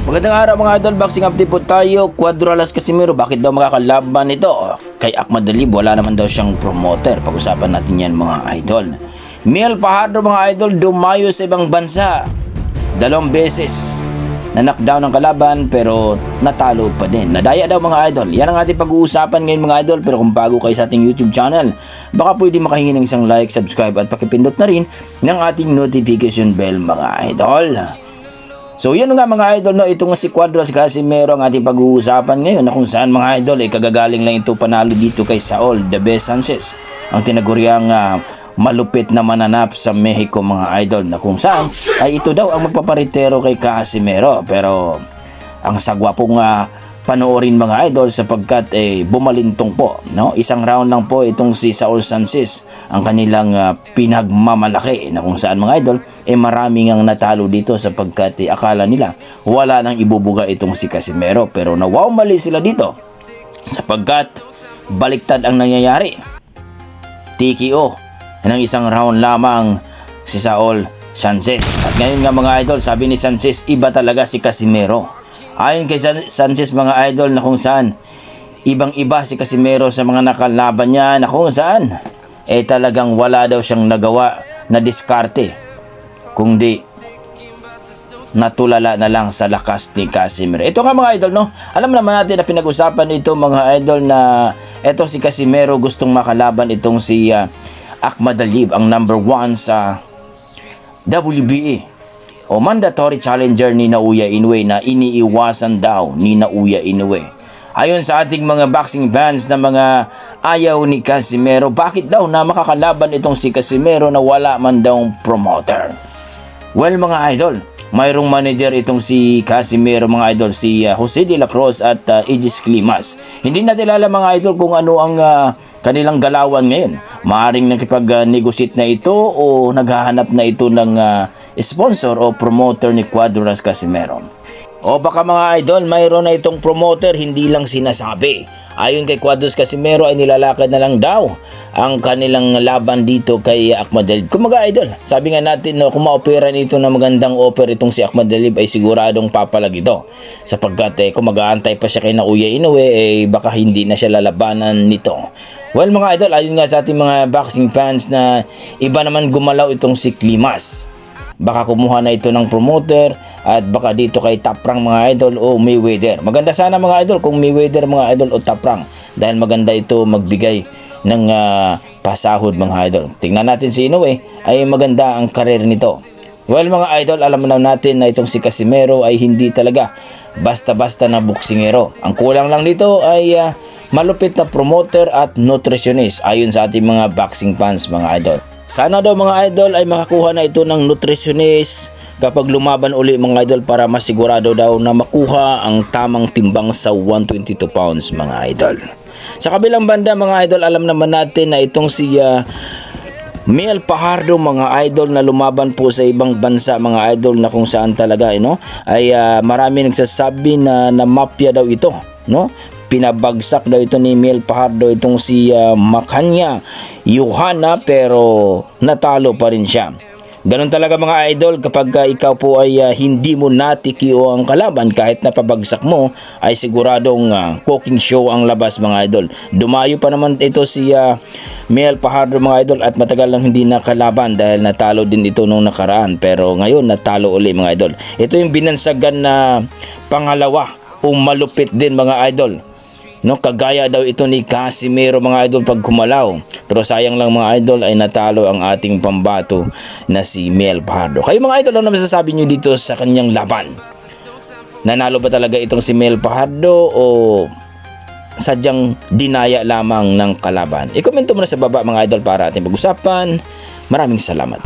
Magandang araw mga idol, boxing update po tayo. Cuadralas Casimero, bakit daw makakalaban ito? Kay Ahmad Alib, wala naman daw siyang promoter. Pag-usapan natin yan mga idol. Mel Fajardo mga idol, dumayo sa ibang bansa 2 beses. Na-knockdown ang kalaban pero natalo pa din. Nadaya daw mga idol. Yan ang ating pag-uusapan ngayon mga idol. Pero kung bago kayo sa ating YouTube channel, baka pwede makahingi ng isang like, subscribe at pakipindot na rin ng ating notification bell mga idol. So yun nga mga idol, no, itong si Cuadralas Casimero ang ating pag-uusapan ngayon, na kung saan mga idol ay kagagaling lang ito panalo dito kay Saul The Best Sanchez, ang tinaguriang malupit na mananap sa Mexico mga idol, na kung saan ay ito daw ang magpaparitero kay Casimero. Pero ang sagwa pong panoorin mga idol sapagkat bumalintong po, no? Isang round lang po itong si Saul Sanchez ang kanilang pinagmamalaki, na kung saan mga idol maraming ang natalo dito sapagkat akala nila wala nang ibubuga itong si Casimero. Pero nawaw mali sila dito sapagkat baliktad ang nangyayari. TKO ng isang round lamang si Saul Sanchez. At ngayon nga mga idol, sabi ni Sanchez, iba talaga si Casimero. Ayon kay Sanchez mga idol, na kung saan ibang-iba si Casimero sa mga nakalaban niya, na kung saan talagang wala daw siyang nagawa na diskarte, kundi natulala na lang sa lakas ni Casimero. Ito nga mga idol, no? Alam naman natin na pinag-usapan ito mga idol, na ito si Casimero gustong makalaban itong si Ahmad Alib, ang number 1 sa WBA o mandatory challenger ni Naoya Inoue, na iniiwasan daw ni Naoya Inoue. Ayon sa ating mga boxing fans na mga ayaw ni Casimero, bakit daw na makakalaban itong si Casimero na wala man daw promoter? Well mga idol, mayroong manager itong si Casimero mga idol, si Jose de la Cruz at Aegis Climas. Hindi natin alam mga idol kung ano ang kanilang galawan ngayon. Maaring nakipag-negotiate na ito o naghahanap na ito ng sponsor o promoter ni Cuadralas Casimero. O baka mga idol, mayroon na itong promoter, hindi lang sinasabi. Ayon kay Cuadralas Casimero ay nilalakad na lang daw ang kanilang laban dito kay Ahmad Alib. Kung mga idol, sabi nga natin, no, kung ma-opera nito na magandang offer itong si Ahmad Alib ay siguradong papalag ito. Sapagkat kung mag-aantay pa siya kay Naoya Inoue, baka hindi na siya lalabanan nito. Well mga idol, ayon nga sa ating mga boxing fans na iba naman gumalaw itong si Climas. Baka kumuha na ito ng promoter at baka dito kay Top Rank mga idol o Mayweather. Maganda sana mga idol kung Mayweather mga idol o Top Rank, dahil maganda ito magbigay ng pasahod mga idol. Tingnan natin si Inoue, ay maganda ang karir nito. Well mga idol, alam na natin na itong si Casimero ay hindi talaga basta-basta na boksingero. Ang kulang lang dito ay malupit na promoter at nutritionist ayon sa ating mga boxing fans mga idol. Sana daw mga idol ay makakuha na ito ng nutritionist kapag lumaban uli mga idol, para masigurado daw na makuha ang tamang timbang sa 122 pounds mga idol. Sa kabilang banda mga idol, alam naman natin na itong si Mel Fajardo mga idol, na lumaban po sa ibang bansa mga idol, na kung saan talaga ay marami nagsasabi na mafia daw ito, no? Pinabagsak daw ito ni Mel Fajardo itong si Makanya Johanna, pero natalo pa rin siya. Ganun talaga mga idol, kapag ikaw po ay hindi mo natikio ang kalaban, kahit napabagsak mo, ay siguradong cooking show ang labas mga idol. Dumayo pa naman ito si Mel Fajardo mga idol, at matagal lang hindi nakalaban dahil natalo din ito nung nakaraan, pero ngayon natalo uli mga idol. Ito yung binansagan na pangalawa o malupit din mga idol, no? Kagaya daw ito ni Casimero mga idol pag kumalaw. Pero sayang lang mga idol ay natalo ang ating pambato na si Mel Fajardo. Kayo mga idol, ano masasabi nyo dito sa kanyang laban? Nanalo ba talaga itong si Mel Fajardo o sadyang dinaya lamang ng kalaban? I-komento mo na sa baba mga idol para ating pag-usapan. Maraming salamat.